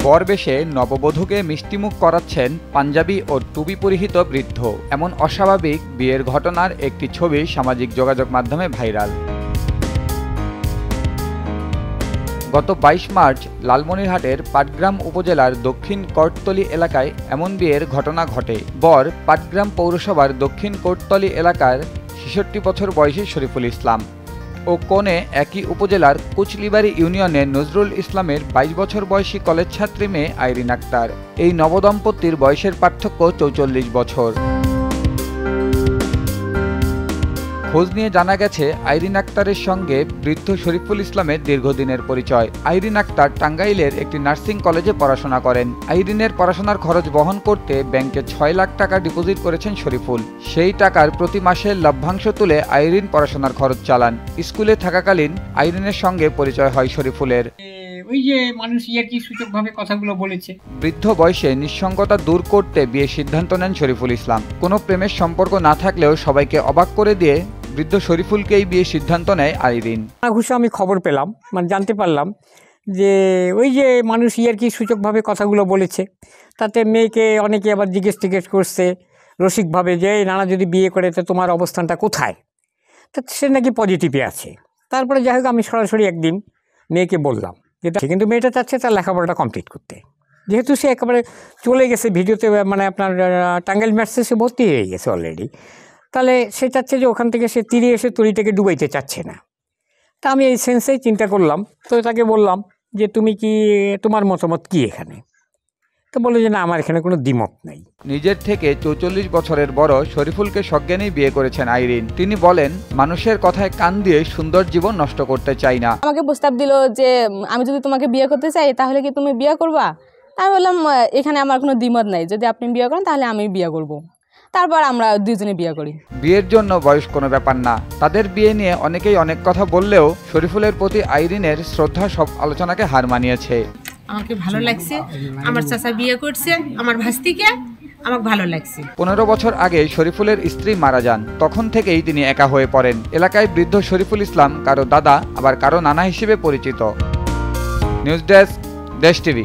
বর বেশে নববধূকে মিষ্টিমুখ করাচ্ছেন পাঞ্জাবি ও টুপি পরিহিত বৃদ্ধ। এমন অস্বাভাবিক বিয়ের ঘটনার একটি ছবি সামাজিক যোগাযোগ মাধ্যমে ভাইরাল। গত ২২ মার্চ লালমনিরহাটের পাটগ্রাম উপজেলার দক্ষিণ কোর্টতলী এলাকায় এমন বিয়ের ঘটনা ঘটে। বর পাটগ্রাম পৌরসভার দক্ষিণ কোর্টতলী এলাকার ৬৬ বছর বয়সী শরীফুল ইসলাম ও কনে একই উপজেলার কুচলিবাড়ি ইউনিয়নের নজরুল ইসলামের ২২ বছর বয়সী কলেজ ছাত্রী মেয়ে আইরিন আক্তার। এই নবদম্পতির বয়সের পার্থক্য ৪৪ বছর। খোঁজ নিয়ে জানা গেছে আইরিন আক্তারের সঙ্গে বৃদ্ধ শরীফুল ইসলামের দীর্ঘদিনের পরিচয়। আইরিন আক্তার টাঙ্গাইলের একটি নার্সিং কলেজে পড়াশোনা করেন। আইরিনের পড়াশোনার খরচ বহন করতে ব্যাংকে ৬ লাখ টাকা ডিপোজিট করেছেন শরীফুল। সেই টাকার প্রতি মাসের লভ্যাংশ তুলে আইরিন পড়াশোনার খরচ চালান। স্কুলে থাকাকালীন আইরিনের সঙ্গে পরিচয় হয় শরীফুলের। ওই যে মানুষ ইয়ার্কি সূচকভাবে কথাগুলো বলেছে। বৃদ্ধ বয়সে নিঃসঙ্গতা দূর করতে বিয়ের সিদ্ধান্ত নেন শরীফুল ইসলাম। কোনো প্রেমের সম্পর্ক না থাকলেও সবাইকে অবাক করে দিয়ে বৃদ্ধ শরীফুলকেই বিয়ের সিদ্ধান্ত নেয় আইরিন। ঘুষে আমি খবর পেলাম, জানতে পারলাম যে ওই যে মানুষ ইয়ার্কি সূচকভাবে কথাগুলো বলেছে, তাতে মেয়েকে অনেকে আবার জিজ্ঞেস করছে রসিকভাবে যে নানা যদি বিয়ে করে তো তোমার অবস্থানটা কোথায়, তা সে নাকি পজিটিভে আছে। তারপরে যাই হোক আমি সরাসরি একদিন মেয়েকে বললাম যেটা, কিন্তু মেয়েটা চাচ্ছে তার লেখাপড়াটা কমপ্লিট করতে, যেহেতু সে একেবারে চলে গেছে ভিডিওতে, আপনার টাঙ্গাইল ম্যাটসে সে ভর্তি হয়ে গেছে অলরেডি, তাহলে সে চাচ্ছে যে ওখান থেকে সে তীরে এসে তরিটাকে ডুবাইতে চাচ্ছে না। তা আমি এই সেন্সেই চিন্তা করলাম, তো তাকে বললাম যে তুমি কি, তোমার মতামত কি এখানে? তো বললো যে না, আমার এখানে কোনো দ্বিমত নেই। নিজের থেকে ৪৪ বছরের বড় শরীফুলকে সজ্ঞানেই বিয়ে করেছেন আইরিন। তিনি বলেন, মানুষের কথায় কান দিয়ে সুন্দর জীবন নষ্ট করতে চাই না। আমাকে প্রস্তাব দিল যে আমি যদি তোমাকে বিয়ে করতে চাই তাহলে কি তুমি বিয়ে করবা? আমি বললাম এখানে আমার কোনো দ্বিমত নাই, যদি আপনি বিয়ে করেন তাহলে আমি বিয়ে করব। তারপর আমরা দুজনে বিয়ে করি। বিয়ের জন্য বয়স কোনো ব্যাপার না। তাদের বিয়ে নিয়ে অনেকেই অনেক কথা বললেও শরীফুলের প্রতি আইরিনের শ্রদ্ধা সব আলোচনাকে হার মানিয়েছে। আমাকে ভালো লাগছে, আমার চাচা বিয়ে করছে আমার ভাস্তিকে, আমাকে ভালো লাগছে। ১৫ বছর আগে শরীফুলের স্ত্রী মারা যান। তখন থেকেই তিনি একা হয়ে পড়েন। এলাকায় বৃদ্ধ শরীফুল ইসলাম কারো দাদা আবার কারো নানা হিসেবে পরিচিত। নিউজ ডেস্ক, দেশ টিভি।